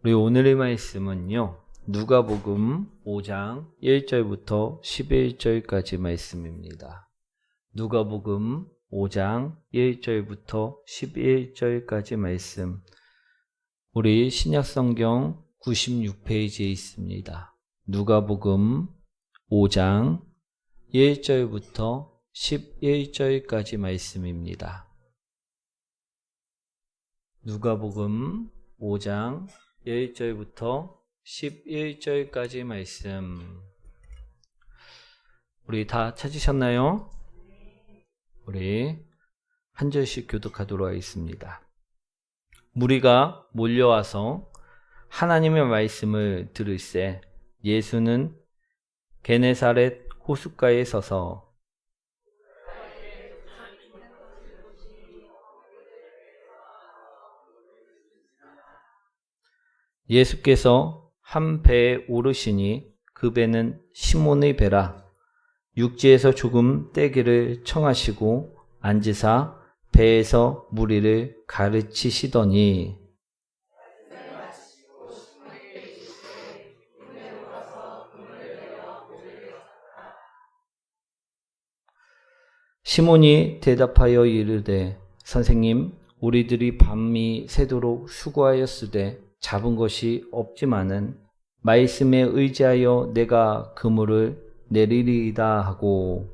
우리 오늘의 말씀은요, 누가복음 5장 1절부터 11절까지 말씀입니다. 누가복음 5장 1절부터 11절까지 말씀, 우리 신약성경 96페이지에 있습니다. 누가복음 5장 1절부터 11절까지 말씀입니다. 누가복음 5장 1절부터 11절까지 말씀. 우리 다 찾으셨나요? 우리 한 절씩 교독하도록 하겠습니다. 무리가 몰려와서 하나님의 말씀을 들을새 예수는 게네사렛 호숫가에 서서 예수께서 한 배에 오르시니 그 배는 시몬의 배라. 육지에서 조금 떼기를 청하시고 앉으사 배에서 무리를 가르치시더니 시몬이 대답하여 이르되 선생님, 우리들이 밤이 새도록 수고하였으되 잡은 것이 없지만은 말씀에 의지하여 내가 그물을 내리리이다 하고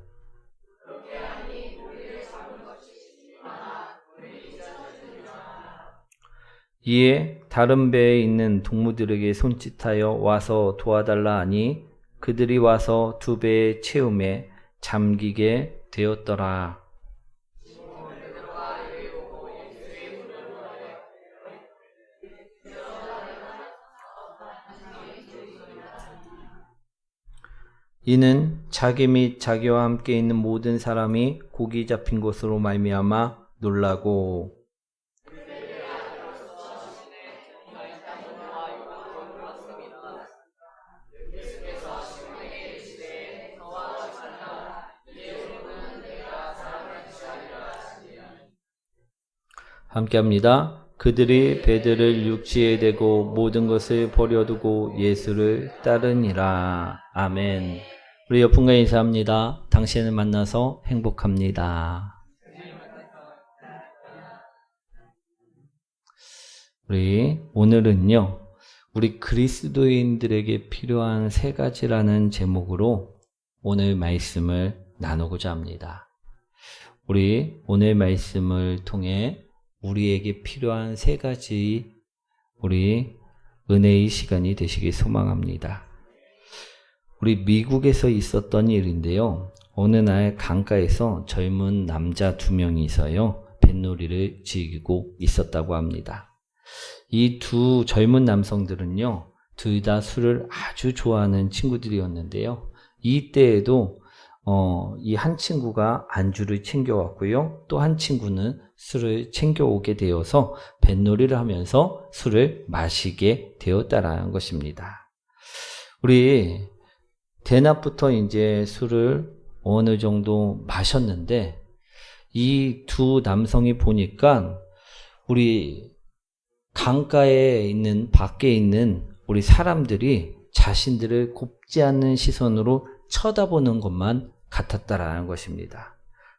이에 다른 배에 있는 동무들에게 손짓하여 와서 도와달라 하니 그들이 와서 두 배의 채움에 잠기게 되었더라. 이는 자기 및 자기와 함께 있는 모든 사람이 고기 잡힌 것으로 말미암아 놀라고 함께합니다. 그들이 배들을 육지에 대고 모든 것을 버려두고 예수를 따르니라. 아멘. 우리 옆분과 인사합니다. 당신을 만나서 행복합니다. 우리 오늘은요, 우리 그리스도인들에게 필요한 세 가지라는 제목으로 오늘 말씀을 나누고자 합니다. 우리 오늘 말씀을 통해 우리에게 필요한 세 가지 우리 은혜의 시간이 되시길 소망합니다. 우리 미국에서 있었던 일인데요. 어느 날 강가에서 젊은 남자 2명이서요. 뱃놀이를 즐기고 있었다고 합니다. 이 두 젊은 남성들은요. 둘 다 술을 아주 좋아하는 친구들이었는데요. 이때에도 이 한 친구가 안주를 챙겨왔고요. 또 한 친구는 술을 챙겨오게 되어서 뱃놀이를 하면서 술을 마시게 되었다라는 것입니다. 우리 대낮부터 이제 술을 어느 정도 마셨는데 이 두 남성이 보니까 우리 강가에 있는 밖에 있는 우리 사람들이 자신들을 곱지 않는 시선으로 쳐다보는 것만 같았다라는 것입니다.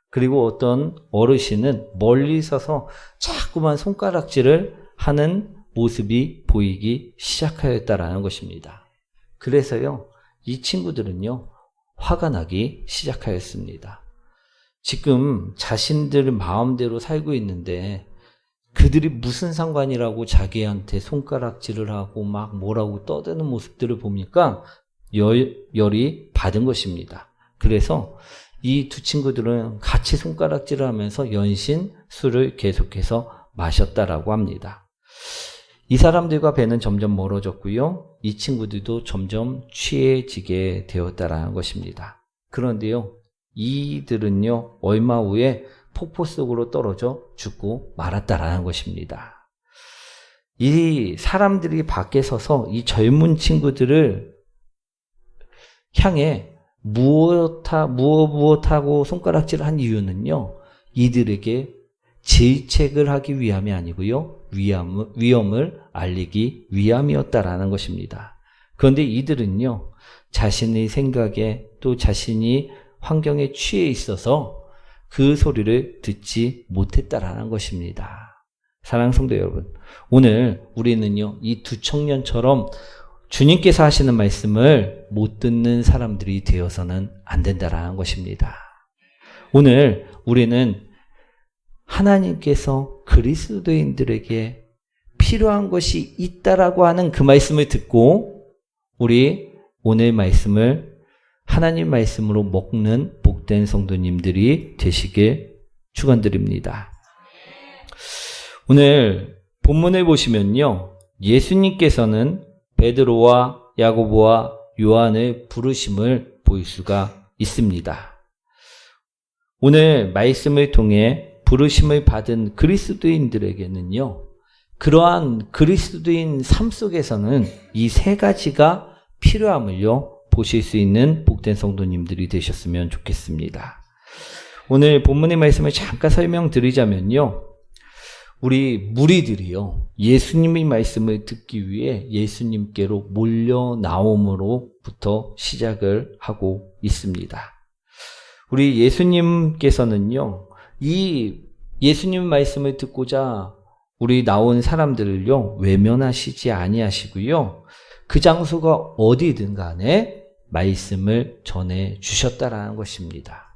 그리고 어떤 어르신은 멀리 서서 자꾸만 손가락질을 하는 모습이 보이기 시작하였다라는 것입니다. 그래서요, 이 친구들은요, 화가 나기 시작하였습니다. 지금 자신들 마음대로 살고 있는데 그들이 무슨 상관이라고 자기한테 손가락질을 하고 막 뭐라고 떠드는 모습들을 보니까 열이 받은 것입니다. 그래서 이 두 친구들은 같이 손가락질을 하면서 연신 술을 계속해서 마셨다라고 합니다. 이 사람들과 배는 점점 멀어졌고요. 이 친구들도 점점 취해지게 되었다라는 것입니다. 그런데요, 이들은요, 얼마 후에 폭포 속으로 떨어져 죽고 말았다라는 것입니다. 이 사람들이 밖에 서서 이 젊은 친구들을 향해 무엇하고 손가락질을 한 이유는요, 이들에게 질책을 하기 위함이 아니고요. 위험을 알리기 위함이었다라는 것입니다. 그런데 이들은요, 자신의 생각에 또 자신이 환경에 취해 있어서 그 소리를 듣지 못했다라는 것입니다. 사랑하는 성도 여러분, 오늘 우리는요, 이 두 청년처럼 주님께서 하시는 말씀을 못 듣는 사람들이 되어서는 안 된다라는 것입니다. 오늘 우리는 하나님께서 그리스도인들에게 필요한 것이 있다라고 하는 그 말씀을 듣고 우리 오늘 말씀을 하나님 말씀으로 먹는 복된 성도님들이 되시길 축원드립니다. 오늘 본문을 보시면요, 예수님께서는 베드로와 야고보와 요한을 부르심을 볼 수가 있습니다. 오늘 말씀을 통해 부르심을 받은 그리스도인들에게는요, 그러한 그리스도인 삶 속에서는 이 세 가지가 필요함을요, 보실 수 있는 복된 성도님들이 되셨으면 좋겠습니다. 오늘 본문의 말씀을 잠깐 설명드리자면요, 우리 무리들이요, 예수님의 말씀을 듣기 위해 예수님께로 몰려 나옴으로부터 시작을 하고 있습니다. 우리 예수님께서는요, 이 예수님 말씀을 듣고자 우리 나온 사람들을요, 외면하시지 아니하시고요, 그 장소가 어디든 간에 말씀을 전해 주셨다라는 것입니다.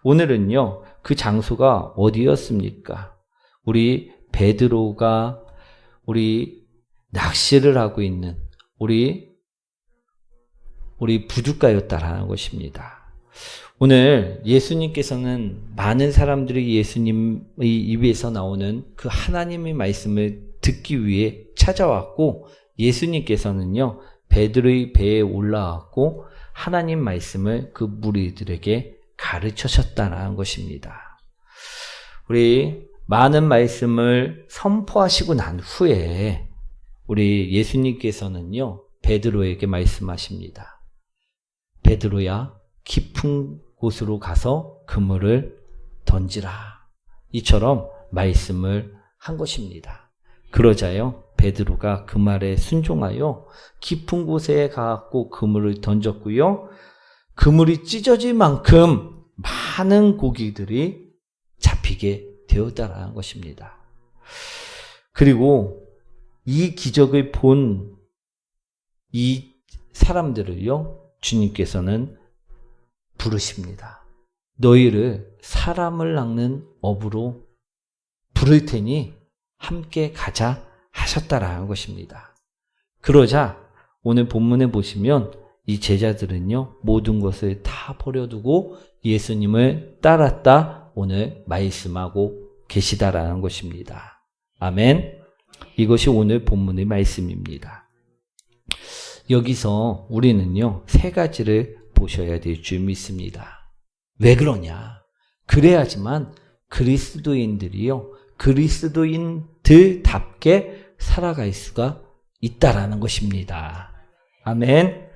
오늘은요, 그 장소가 어디였습니까? 우리 베드로가 우리 낚시를 하고 있는 우리 부둣가였다라는 것입니다. 오늘 예수님께서는 많은 사람들이 예수님의 입에서 나오는 그 하나님의 말씀을 듣기 위해 찾아왔고, 예수님께서는요, 베드로의 배에 올라왔고 하나님 말씀을 그 무리들에게 가르쳐셨다는 것입니다. 우리 많은 말씀을 선포하시고 난 후에 우리 예수님께서는요, 베드로에게 말씀하십니다. 베드로야, 깊은 곳으로 가서 그물을 던지라. 이처럼 말씀을 한 것입니다. 그러자요, 베드로가 그 말에 순종하여 깊은 곳에 가고 그물을 던졌고요, 그물이 찢어질 만큼 많은 고기들이 잡히게 되었다라는 것입니다. 그리고 이 기적을 본 이 사람들을요, 주님께서는 부르십니다. 너희를 사람을 낚는 어부로 부를 테니 함께 가자 하셨다라는 것입니다. 그러자 오늘 본문에 보시면 이 제자들은요, 모든 것을 다 버려두고 예수님을 따랐다 오늘 말씀하고 계시다라는 것입니다. 아멘. 이것이 오늘 본문의 말씀입니다. 여기서 우리는요, 세 가지를 보셔야 될 줄 믿습니다. 왜 그러냐? 그래야지만 그리스도인들이요, 그리스도인들답게 살아갈 수가 있다라는 것입니다. 아멘.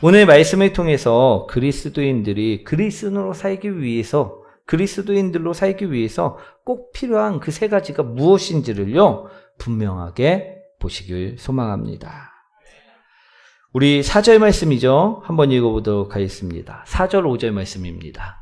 오늘 말씀을 통해서 그리스도인들이 그리스도인으로 살기 위해서, 그리스도인들로 살기 위해서 꼭 필요한 그 세 가지가 무엇인지를요, 분명하게 보시길 소망합니다. 우리 4절 말씀이죠. 한번 읽어보도록 하겠습니다. 4절 5절 말씀입니다.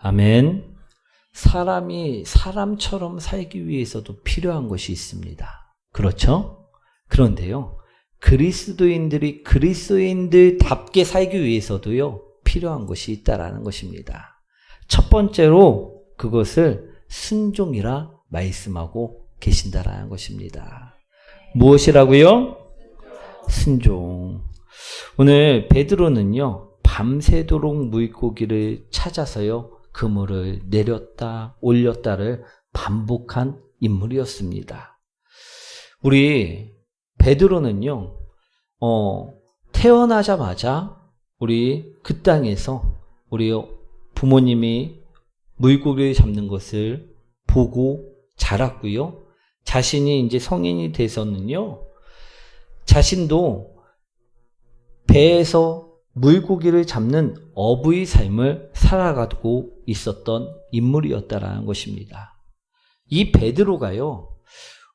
아멘. 사람이 사람처럼 살기 위해서도 필요한 것이 있습니다. 그렇죠? 그런데요, 그리스도인들이 그리스도인들답게 살기 위해서도요, 필요한 것이 있다라는 것입니다. 첫 번째로 그것을 순종이라 말씀하고 계신다라는 것입니다. 무엇이라고요? 순종. 오늘 베드로는요, 밤새도록 물고기를 찾아서요, 그물을 내렸다 올렸다를 반복한 인물이었습니다. 우리 베드로는요, 태어나자마자 우리 그 땅에서 우리 부모님이 물고기를 잡는 것을 보고 자랐고요. 자신이 이제 성인이 돼서는요, 자신도 배에서 물고기를 잡는 어부의 삶을 살아가고 있었던 인물이었다라는 것입니다. 이 베드로가요,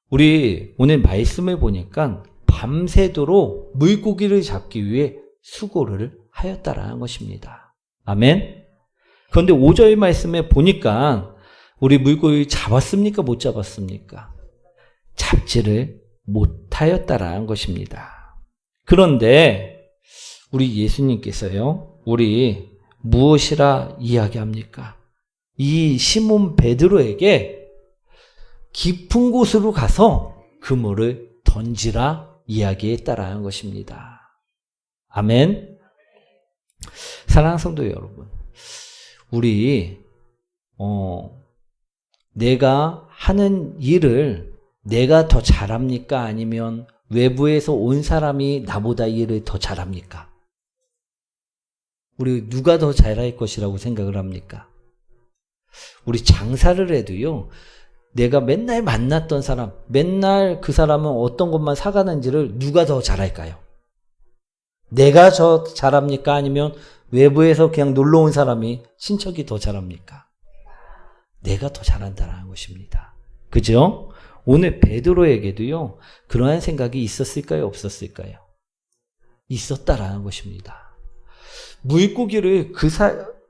우리 오늘 말씀을 보니까 밤새도록 물고기를 잡기 위해 수고를 하였다라는 것입니다. 아멘. 그런데 5절 말씀에 보니까 우리 물고기 잡았습니까? 못 잡았습니까? 잡지를 못하였다라는 것입니다. 그런데 우리 예수님께서요, 우리 무엇이라 이야기합니까? 이 시몬 베드로에게 깊은 곳으로 가서 그물을 던지라 이야기했다라는 것입니다. 아멘. 사랑하는 성도 여러분, 우리 내가 하는 일을 내가 더 잘합니까? 아니면 외부에서 온 사람이 나보다 일을 더 잘합니까? 우리 누가 더 잘할 것이라고 생각을 합니까? 우리 장사를 해도요, 내가 맨날 만났던 사람, 맨날 그 사람은 어떤 것만 사가는지를 누가 더 잘할까요? 내가 더 잘합니까? 아니면 외부에서 그냥 놀러 온 사람이, 친척이 더 잘합니까? 내가 더 잘한다는 것입니다. 그죠? 오늘 베드로에게도요, 그러한 생각이 있었을까요? 없었을까요? 있었다라는 것입니다. 물고기를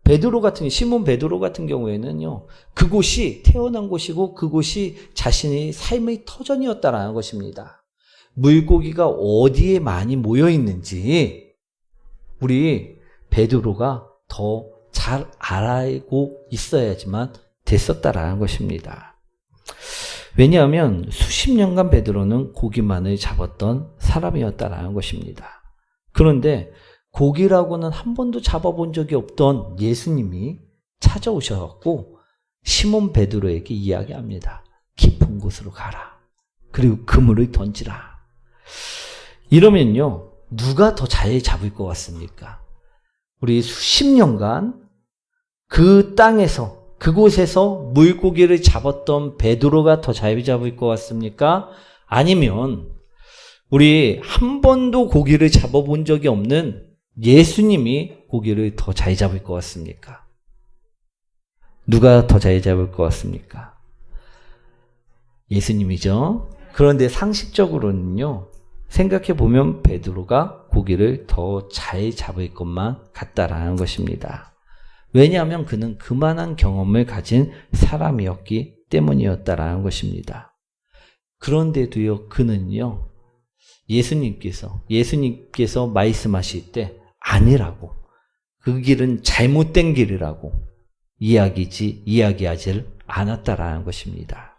베드로 같은, 시몬 베드로 같은 경우에는요, 그곳이 태어난 곳이고 그곳이 자신의 삶의 터전이었다라는 것입니다. 물고기가 어디에 많이 모여 있는지 우리 베드로가 더 잘 알고 있어야지만 됐었다라는 것입니다. 왜냐하면 수십 년간 베드로는 고기만을 잡았던 사람이었다라는 것입니다. 그런데 고기라고는 한 번도 잡아본 적이 없던 예수님이 찾아오셔서 시몬 베드로에게 이야기합니다. 깊은 곳으로 가라. 그리고 그물을 던지라. 이러면요, 누가 더 잘 잡을 것 같습니까? 우리 수십 년간 그 땅에서, 그곳에서 물고기를 잡았던 베드로가 더 잘 잡을 것 같습니까? 아니면 우리 한 번도 고기를 잡아본 적이 없는 예수님이 고기를 더 잘 잡을 것 같습니까? 누가 더 잘 잡을 것 같습니까? 예수님이죠. 그런데 상식적으로는요, 생각해보면 베드로가 고기를 더 잘 잡을 것만 같다라는 것입니다. 왜냐하면 그는 그만한 경험을 가진 사람이었기 때문이었다라는 것입니다. 그런데도요, 그는요, 예수님께서 말씀하실 때 아니라고, 그 길은 잘못된 길이라고 이야기하지 않았다라는 것입니다.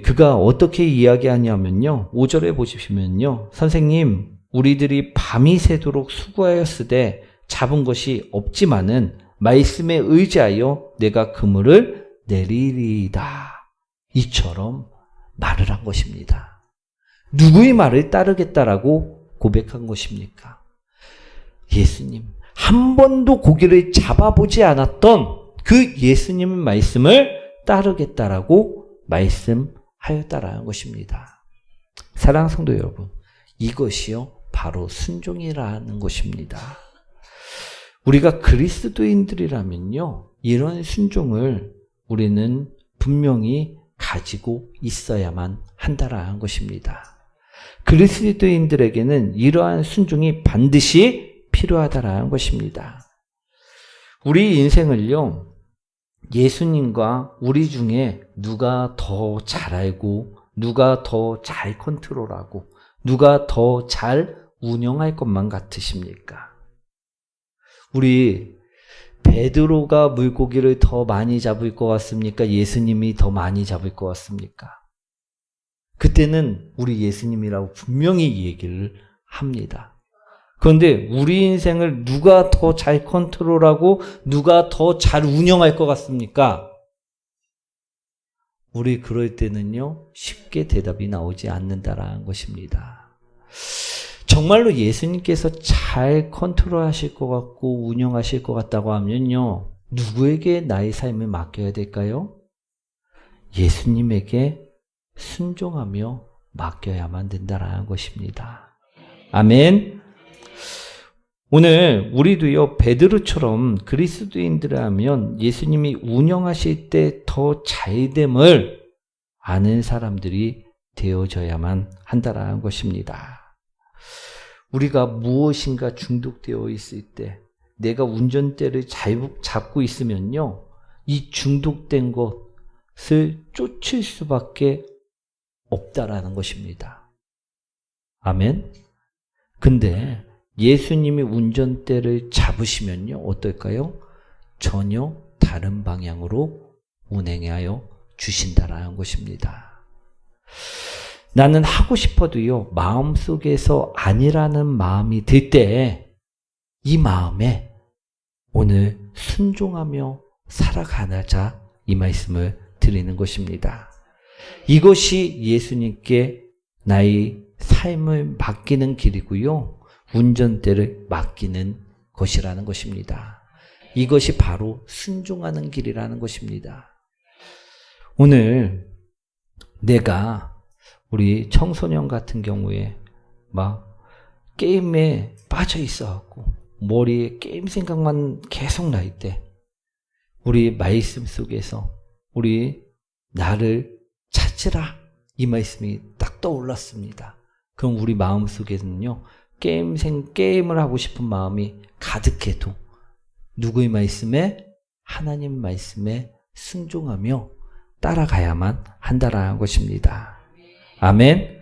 그가 어떻게 이야기하냐면요, 5절에 보시면요, 선생님, 우리들이 밤이 새도록 수고하였으되 잡은 것이 없지만은 말씀에 의지하여 내가 그물을 내리리이다. 이처럼 말을 한 것입니다. 누구의 말을 따르겠다라고 고백한 것입니까? 예수님, 한 번도 고기를 잡아보지 않았던 그 예수님의 말씀을 따르겠다라고 말씀하였다라는 것입니다. 사랑하는 성도 여러분, 이것이요 바로 순종이라는 것입니다. 우리가 그리스도인들이라면요, 이런 순종을 우리는 분명히 가지고 있어야만 한다라는 것입니다. 그리스도인들에게는 이러한 순종이 반드시 필요하다라는 것입니다. 우리 인생을요, 예수님과 우리 중에 누가 더 잘 알고, 누가 더 잘 컨트롤하고, 누가 더 잘 운영할 것만 같으십니까? 우리 베드로가 물고기를 더 많이 잡을 것 같습니까? 예수님이 더 많이 잡을 것 같습니까? 그때는 우리 예수님이라고 분명히 얘기를 합니다. 그런데 우리 인생을 누가 더 잘 컨트롤하고 누가 더 잘 운영할 것 같습니까? 우리 그럴 때는요, 쉽게 대답이 나오지 않는다라는 것입니다. 정말로 예수님께서 잘 컨트롤하실 것 같고 운영하실 것 같다고 하면요, 누구에게 나의 삶을 맡겨야 될까요? 예수님에게 순종하며 맡겨야만 된다라는 것입니다. 아멘. 오늘 우리도요, 베드로처럼 그리스도인들이라면 예수님이 운영하실 때 더 잘됨을 아는 사람들이 되어져야만 한다라는 것입니다. 우리가 무엇인가 중독되어 있을 때, 내가 운전대를 잡고 있으면요, 이 중독된 것을 쫓을 수밖에 없다라는 것입니다. 아멘. 근데 예수님이 운전대를 잡으시면요, 어떨까요? 전혀 다른 방향으로 운행하여 주신다라는 것입니다. 나는 하고 싶어도요, 마음속에서 아니라는 마음이 들 때, 이 마음에 오늘 순종하며 살아가자, 이 말씀을 드리는 것입니다. 이것이 예수님께 나의 삶을 맡기는 길이고요, 운전대를 맡기는 것이라는 것입니다. 이것이 바로 순종하는 길이라는 것입니다. 오늘 내가 우리 청소년 같은 경우에 막 게임에 빠져 있어갖고 머리에 게임 생각만 계속 날 때, 우리 말씀 속에서 우리 나를 찾으라, 이 말씀이 딱 떠올랐습니다. 그럼 우리 마음 속에는요, 게임을 하고 싶은 마음이 가득해도 누구의 말씀에? 하나님 말씀에 순종하며 따라가야만 한다라는 것입니다. 아멘.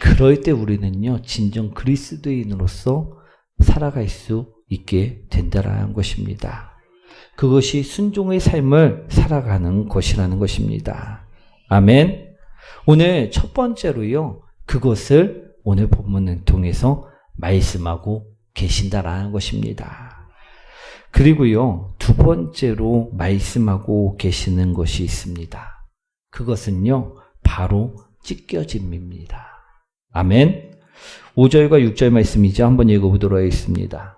그럴 때 우리는요, 진정 그리스도인으로서 살아갈 수 있게 된다라는 것입니다. 그것이 순종의 삶을 살아가는 것이라는 것입니다. 아멘. 오늘 첫 번째로요, 그것을 오늘 본문을 통해서 말씀하고 계신다라는 것입니다. 그리고요, 두 번째로 말씀하고 계시는 것이 있습니다. 그것은요, 바로 찢겨짐입니다. 아멘. 5절과 6절 말씀이죠. 한번 읽어보도록 하겠습니다.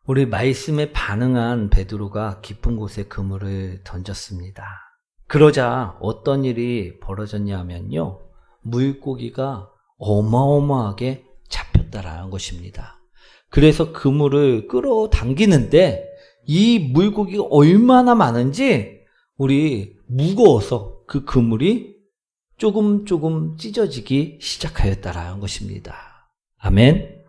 우리 말씀에 반응한 베드로가 깊은 곳에 그물을 던졌습니다. 그러자 어떤 일이 벌어졌냐면요, 물고기가 어마어마하게 잡혔다라는 것입니다. 그래서 그물을 끌어당기는데 이 물고기가 얼마나 많은지 우리 무거워서 그 그물이 조금 찢어지기 시작하였다라는 것입니다. 아멘.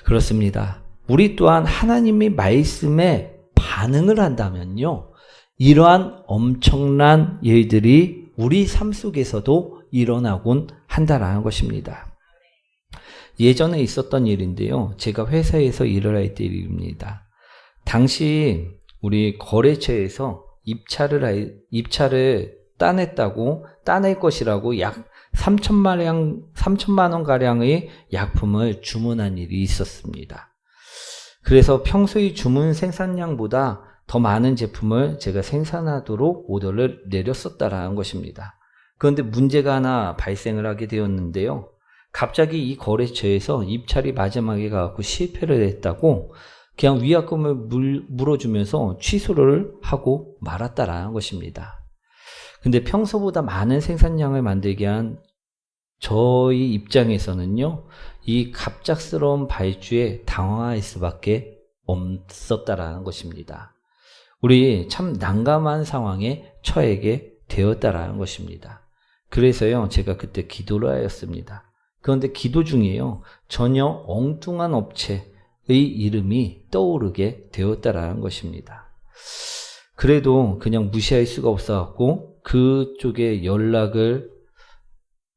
그렇습니다. 우리 또한 하나님의 말씀에 반응을 한다면요, 이러한 엄청난 일들이 우리 삶 속에서도 일어나곤 한다라는 것입니다. 예전에 있었던 일인데요, 제가 회사에서 일을 할 때 일입니다. 당시 우리 거래처에서 입찰을 따낼 것이라고 약 3천만 원 가량의 약품을 주문한 일이 있었습니다. 그래서 평소의 주문 생산량보다 더 많은 제품을 제가 생산하도록 오더를 내렸었다라는 것입니다. 그런데 문제가 하나 발생을 하게 되었는데요, 갑자기 이 거래처에서 입찰이 마지막에 가고 실패를 했다고 그냥 위약금을 물어주면서 취소를 하고 말았다라는 것입니다. 근데 평소보다 많은 생산량을 만들게 한 저희 입장에서는요, 이 갑작스러운 발주에 당황할 수밖에 없었다라는 것입니다. 우리 참 난감한 상황에 처하게 되었다라는 것입니다. 그래서요, 제가 그때 기도를 하였습니다. 그런데 기도 중에요, 전혀 엉뚱한 업체의 이름이 떠오르게 되었다라는 것입니다. 그래도 그냥 무시할 수가 없어갖고 그쪽에 연락을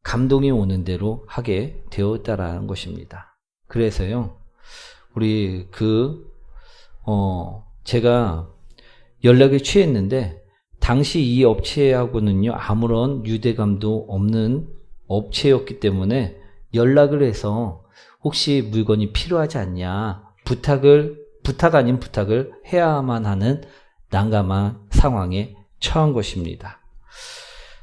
감동이 오는 대로 하게 되었다라는 것입니다. 그래서요, 우리 제가 연락을 취했는데, 당시 이 업체하고는요, 아무런 유대감도 없는 업체였기 때문에 연락을 해서 혹시 물건이 필요하지 않냐 부탁 아닌 부탁을 해야만 하는 난감한 상황에 처한 것입니다.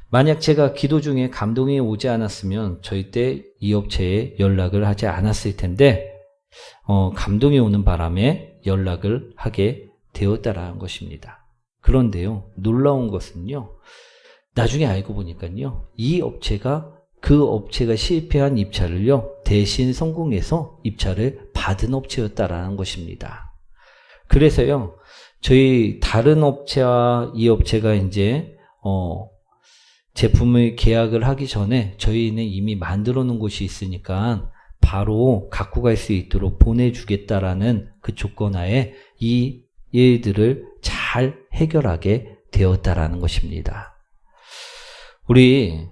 만약 제가 기도 중에 감동이 오지 않았으면 절대 이 업체에 연락을 하지 않았을 텐데 감동이 오는 바람에 연락을 하게 되었다라는 것입니다. 그런데요, 놀라운 것은요, 나중에 알고 보니까요, 이 업체가 그 업체가 실패한 입찰을요, 대신 성공해서 입찰을 받은 업체였다라는 것입니다. 그래서요, 저희 다른 업체와 이 업체가 이제 제품을 계약을 하기 전에 저희는 이미 만들어 놓은 곳이 있으니까 바로 갖고 갈 수 있도록 보내주겠다라는 그 조건하에 이 일들을 잘 해결하게 되었다라는 것입니다. 우리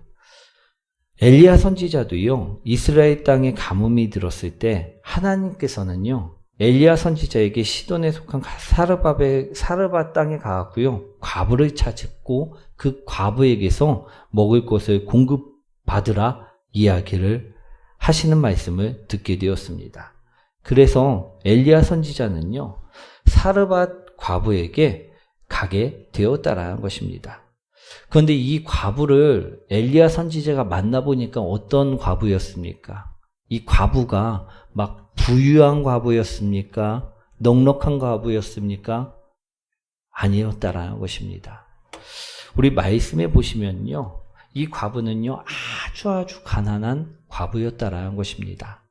엘리야 선지자도요, 이스라엘 땅에 가뭄이 들었을 때 하나님께서는요, 엘리야 선지자에게 시돈에 속한 사르밧 땅에 가고요, 과부를 찾았고 그 과부에게서 먹을 것을 공급받으라 이야기를 하시는 말씀을 듣게 되었습니다. 그래서 엘리야 선지자는요, 사르밧 과부에게 가게 되었다라는 것입니다. 그런데 이 과부를 엘리야 선지자가 만나보니까 어떤 과부였습니까? 이 과부가 막 부유한 과부였습니까? 넉넉한 과부였습니까? 아니었다라는 것입니다. 우리 말씀에 보시면요, 이 과부는요, 아주 가난한 과부였다라는 것입니다.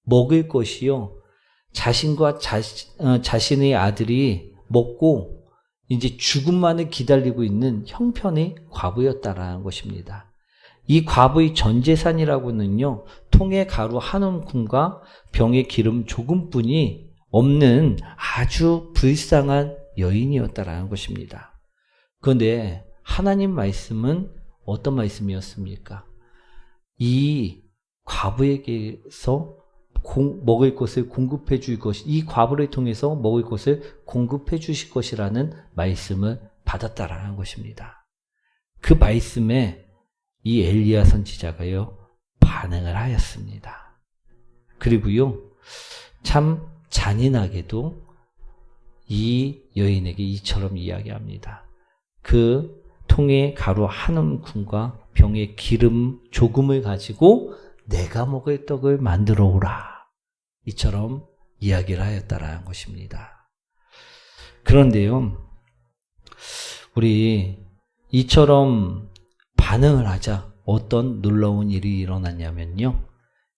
먹을 것이요, 자신과 자신의 아들이 먹고 이제 죽음만을 기다리고 있는 형편의 과부였다라는 것입니다. 이 과부의 전 재산이라고는요, 통에 가루 한 움큼과 병에 기름 조금뿐이 없는 아주 불쌍한 여인이었다라는 것입니다. 그런데 하나님 말씀은 어떤 말씀이었습니까? 이 과부에게서 먹을 것을 공급해 줄 것, 이 과부를 통해서 먹을 것을 공급해 주실 것이라는 말씀을 받았다라는 것입니다. 그 말씀에 이 엘리야 선지자가요, 반응을 하였습니다. 그리고요, 참 잔인하게도 이 여인에게 이처럼 이야기합니다. 그 통에 가루 한 움큼과 병에 기름 조금을 가지고 내가 먹을 떡을 만들어 오라. 이처럼 이야기를 하였다라는 것입니다. 그런데요, 우리 이처럼 반응을 하자 어떤 놀라운 일이 일어났냐면요,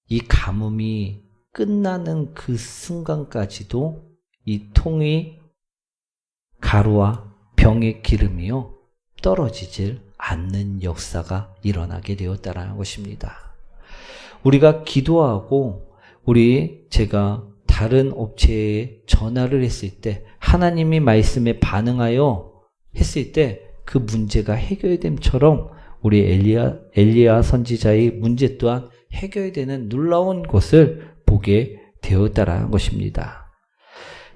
이 가뭄이 끝나는 그 순간까지도 이 통의 가루와 병의 기름이요, 떨어지질 않는 역사가 일어나게 되었다라는 것입니다. 우리가 기도하고 제가 다른 업체에 전화를 했을 때 하나님이 말씀에 반응하여 했을 때 그 문제가 해결됨처럼 우리 엘리야 선지자의 문제 또한 해결되는 놀라운 것을 보게 되었다라는 것입니다.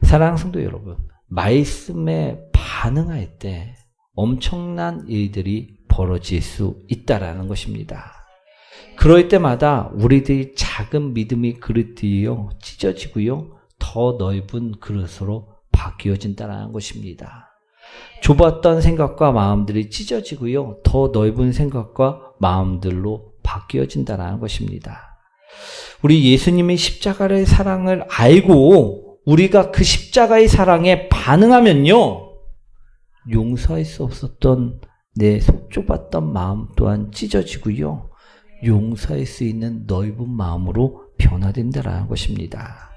사랑하는 성도 여러분, 말씀에 반응할 때 엄청난 일들이 벌어질 수 있다라는 것입니다. 그럴 때마다 우리들이 작은 믿음의 그릇들이요, 찢어지고요, 더 넓은 그릇으로 바뀌어진다는 것입니다. 좁았던 생각과 마음들이 찢어지고요, 더 넓은 생각과 마음들로 바뀌어진다는 것입니다. 우리 예수님의 십자가의 사랑을 알고 우리가 그 십자가의 사랑에 반응하면요, 용서할 수 없었던 내 속 좁았던 마음 또한 찢어지고요, 용서할 수 있는 넓은 마음으로 변화된다라는 것입니다.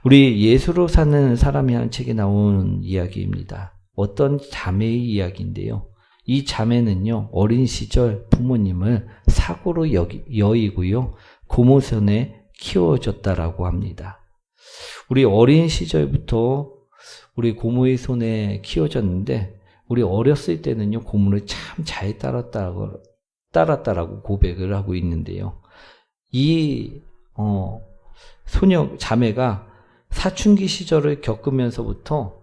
우리 예수로 사는 사람이라는 책에 나온 이야기입니다. 어떤 자매의 이야기인데요. 이 자매는요, 어린 시절 부모님을 사고로 여의고요, 고모손에 키워줬다라고 합니다. 우리 어린 시절부터 우리 고모의 손에 키워졌는데, 우리 어렸을 때는요, 고모를 참 잘 따랐다라고 고백을 하고 있는데요. 이 자매가 사춘기 시절을 겪으면서부터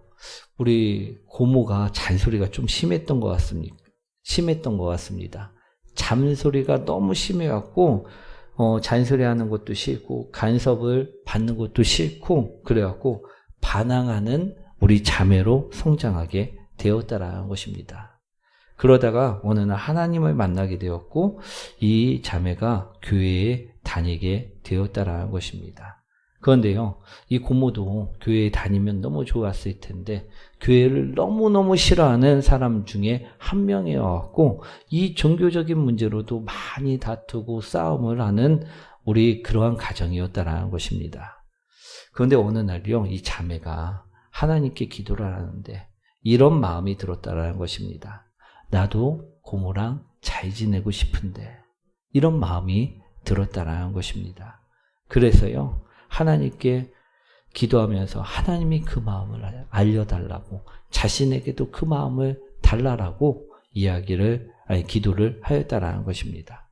우리 고모가 잔소리가 좀 심했던 것 같습니다. 잠소리가 너무 심해갖고 잔소리하는 것도 싫고 간섭을 받는 것도 싫고 그래갖고 반항하는 우리 자매로 성장하게 되었다라는 것입니다. 그러다가 어느 날 하나님을 만나게 되었고 이 자매가 교회에 다니게 되었다라는 것입니다. 그런데요, 이 고모도 교회에 다니면 너무 좋았을 텐데 교회를 너무너무 싫어하는 사람 중에 한 명이어갖고 이 종교적인 문제로도 많이 다투고 싸움을 하는 우리 그러한 가정이었다라는 것입니다. 그런데 어느 날요, 이 자매가 하나님께 기도를 하는데 이런 마음이 들었다라는 것입니다. 나도 고모랑 잘 지내고 싶은데 이런 마음이 들었다라는 것입니다. 그래서요, 하나님께 기도하면서 하나님이 그 마음을 알려달라고 자신에게도 그 마음을 달라라고 기도를 하였다라는 것입니다.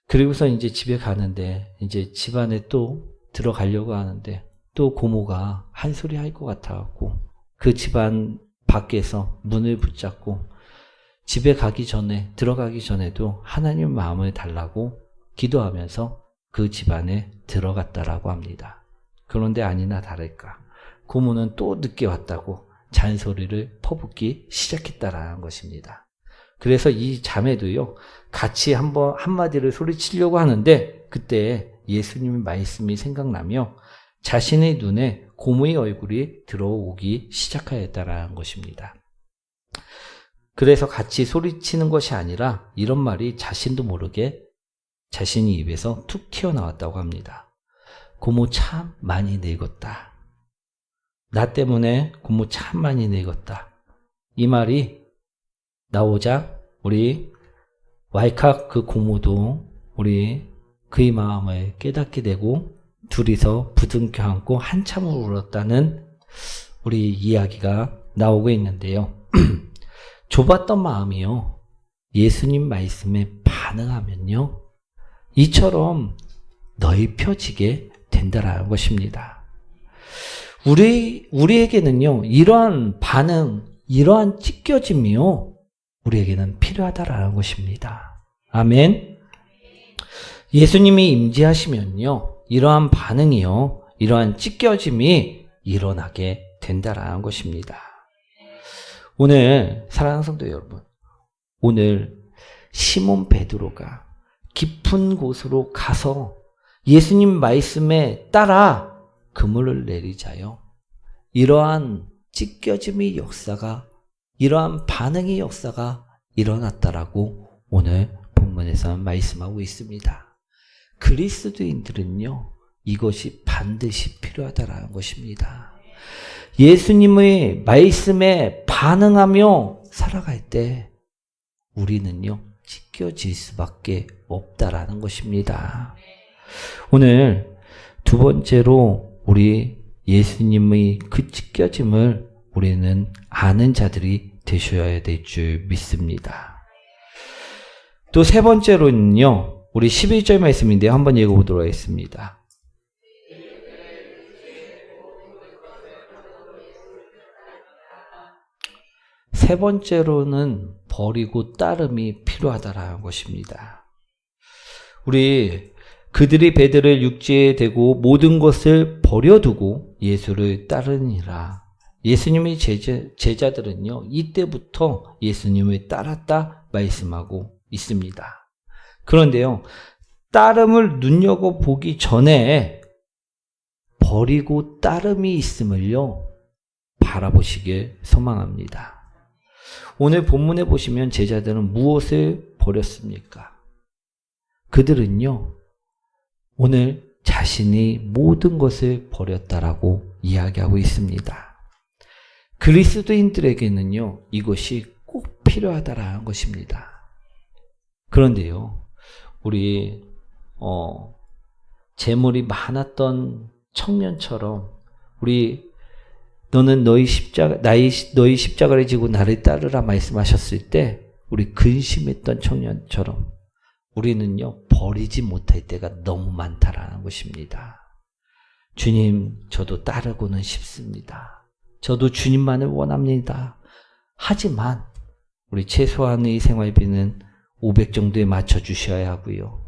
그리고서 이제 집에 가는데 이제 집안에 또 들어가려고 하는데 또 고모가 한 소리 할 것 같아갖고 그 집안 밖에서 문을 붙잡고 집에 들어가기 전에도 하나님 마음을 달라고 기도하면서 그 집안에 들어갔다라고 합니다. 그런데 아니나 다를까 고모는 또 늦게 왔다고 잔소리를 퍼붓기 시작했다라는 것입니다. 그래서 이 자매도요, 같이 한마디를 소리치려고 하는데 그때 예수님의 말씀이 생각나며 자신의 눈에 고모의 얼굴이 들어오기 시작하였다라는 것입니다. 그래서 같이 소리치는 것이 아니라 이런 말이 자신도 모르게 자신의 입에서 툭 튀어나왔다고 합니다. 고모 참 많이 늙었다. 나 때문에 고모 참 많이 늙었다. 이 말이 나오자 우리 왈칵 그 고모도 우리 그의 마음을 깨닫게 되고 둘이서 부둥켜 안고 한참을 울었다는 우리 이야기가 나오고 있는데요. 좁았던 마음이요, 예수님 말씀에 반응하면요, 이처럼 넓혀지게 된다라는 것입니다. 우리에게는요, 이러한 반응, 이러한 찢겨짐이요, 우리에게는 필요하다라는 것입니다. 아멘. 예수님이 임재하시면요, 이러한 반응이요, 이러한 찢겨짐이 일어나게 된다라는 것입니다. 오늘 사랑하는 성도 여러분, 오늘 시몬 베드로가 깊은 곳으로 가서 예수님 말씀에 따라 그물을 내리자요, 이러한 찢겨짐의 역사가, 이러한 반응의 역사가 일어났다라고 오늘 본문에서 말씀하고 있습니다. 그리스도인들은요, 이것이 반드시 필요하다라는 것입니다. 예수님의 말씀에 반응하며 살아갈 때 우리는요, 찢겨질 수밖에 없다라는 것입니다. 오늘 두 번째로 우리 예수님의 그 찢겨짐을 우리는 아는 자들이 되셔야 될 줄 믿습니다. 또 세 번째로는요, 우리 11절 말씀인데요, 한번 읽어보도록 하겠습니다. 세 번째로는 버리고 따름이 필요하다라는 것입니다. 우리 그들이 배들을 육지에 대고 모든 것을 버려두고 예수를 따르니라. 예수님의 제자들은요, 이때부터 예수님을 따랐다 말씀하고 있습니다. 그런데요, 따름을 눈여겨보기 전에 버리고 따름이 있음을요, 바라보시길 소망합니다. 오늘 본문에 보시면 제자들은 무엇을 버렸습니까? 그들은요, 오늘 자신이 모든 것을 버렸다라고 이야기하고 있습니다. 그리스도인들에게는요, 이것이 꼭 필요하다라는 것입니다. 그런데요, 우리 재물이 많았던 청년처럼 너는 너희 십자가를 지고 나를 따르라 말씀하셨을 때 우리 근심했던 청년처럼 우리는요, 버리지 못할 때가 너무 많다라는 것입니다. 주님, 저도 따르고는 싶습니다. 저도 주님만을 원합니다. 하지만 우리 최소한의 생활비는 500 정도에 맞춰 주셔야 하고요.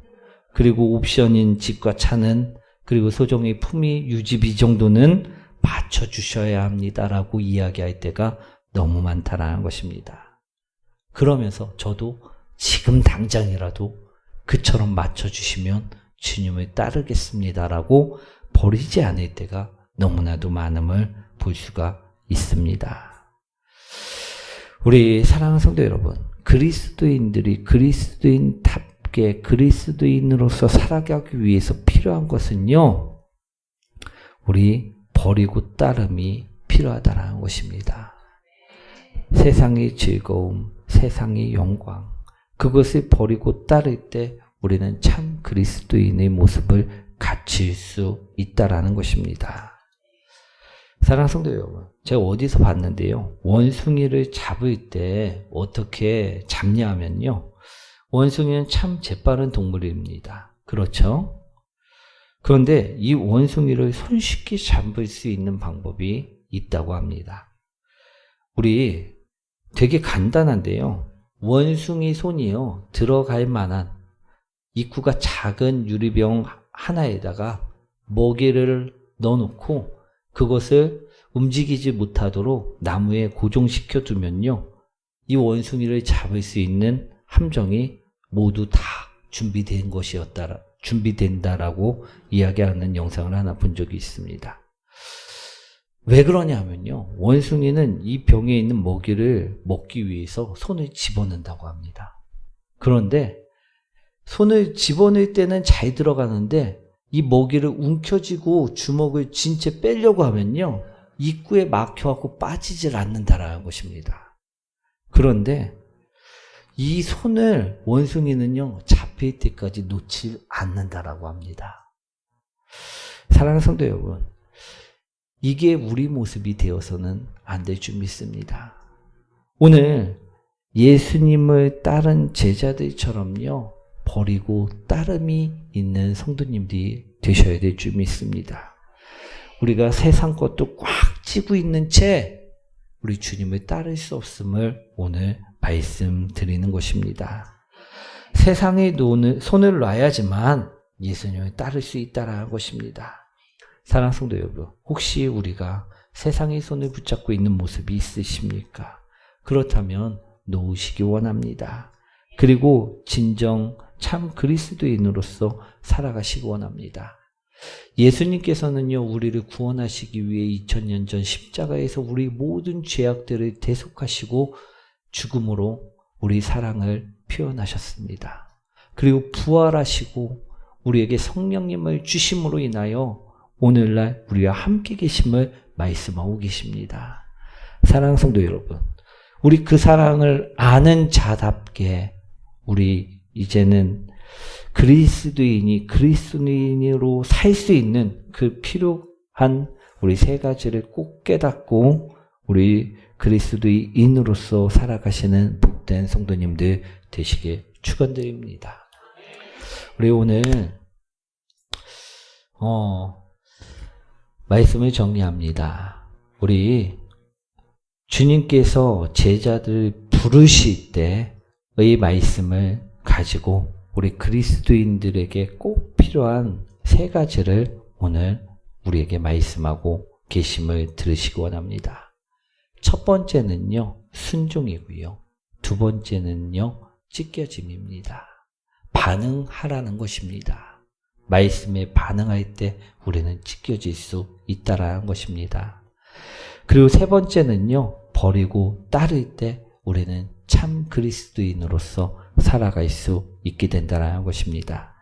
그리고 옵션인 집과 차는 그리고 소정의 품위 유지비 정도는 맞춰 주셔야 합니다라고 이야기할 때가 너무 많다라는 것입니다. 그러면서 저도 지금 당장이라도 그처럼 맞춰 주시면 주님을 따르겠습니다라고 버리지 않을 때가 너무나도 많음을 볼 수가 있습니다. 우리 사랑하는 성도 여러분, 그리스도인들이 그리스도인답게 그리스도인으로서 살아가기 위해서 필요한 것은요, 우리 버리고 따름이 필요하다는 것입니다. 세상의 즐거움, 세상의 영광, 그것을 버리고 따를 때 우리는 참 그리스도인의 모습을 갖출 수 있다라는 것입니다. 사랑하는 성도 여러분, 제가 어디서 봤는데요, 원숭이를 잡을 때 어떻게 잡냐 하면요, 원숭이는 참 재빠른 동물입니다. 그렇죠? 그런데 이 원숭이를 손쉽게 잡을 수 있는 방법이 있다고 합니다. 우리 되게 간단한데요, 원숭이 손이요, 들어갈 만한 입구가 작은 유리병 하나에다가 먹이를 넣어놓고 그것을 움직이지 못하도록 나무에 고정시켜 두면요, 이 원숭이를 잡을 수 있는 함정이 모두 다 준비된다라고 이야기하는 영상을 하나 본 적이 있습니다. 왜 그러냐면요, 원숭이는 이 병에 있는 먹이를 먹기 위해서 손을 집어넣는다고 합니다. 그런데 손을 집어넣을 때는 잘 들어가는데 이 먹이를 움켜쥐고 주먹을 진 채 빼려고 하면요, 입구에 막혀갖고 빠지질 않는다라는 것입니다. 그런데 이 손을 원숭이는요, 잡힐 때까지 놓지 않는다라고 합니다. 사랑하는 성도 여러분, 이게 우리 모습이 되어서는 안 될 줄 믿습니다. 오늘 예수님을 따른 제자들처럼요, 버리고 따름이 있는 성도님들이 되셔야 될 줄 믿습니다. 우리가 세상 것도 꽉 쥐고 있는 채 우리 주님을 따를 수 없음을 오늘 말씀드리는 것입니다. 세상에 손을 놔야지만 예수님을 따를 수 있다는 것입니다. 사랑하는 성도 여러분, 혹시 우리가 세상의 손을 붙잡고 있는 모습이 있으십니까? 그렇다면 놓으시기 원합니다. 그리고 진정 참 그리스도인으로서 살아가시기 원합니다. 예수님께서는요, 우리를 구원하시기 위해 2000년 전 십자가에서 우리 모든 죄악들을 대속하시고 죽음으로 우리 사랑을 표현하셨습니다. 그리고 부활하시고 우리에게 성령님을 주심으로 인하여 오늘날 우리와 함께 계심을 말씀하고 계십니다. 사랑하는 성도 여러분, 우리 그 사랑을 아는 자답게 우리 이제는 그리스도인으로 살 수 있는 그 필요한 우리 세 가지를 꼭 깨닫고 우리 그리스도인으로서 살아가시는 복된 성도님들 되시길 축원드립니다. 우리 오늘 말씀을 정리합니다. 우리 주님께서 제자들 부르실 때의 말씀을 가지고 우리 그리스도인들에게 꼭 필요한 세 가지를 오늘 우리에게 말씀하고 계심을 들으시기 원합니다. 첫 번째는요, 순종이고요. 두 번째는요, 찢겨짐입니다. 반응하라는 것입니다. 말씀에 반응할 때 우리는 찢겨질 수 있다라는 것입니다. 그리고 세 번째는요, 버리고 따를 때 우리는 참 그리스도인으로서 살아갈 수 있게 된다는 것입니다.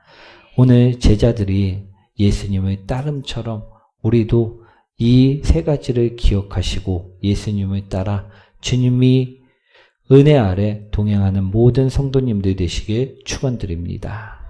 오늘 제자들이 예수님의 따름처럼 우리도 이 세 가지를 기억하시고 예수님을 따라 주님이 은혜 아래 동행하는 모든 성도님들 되시길 축원드립니다.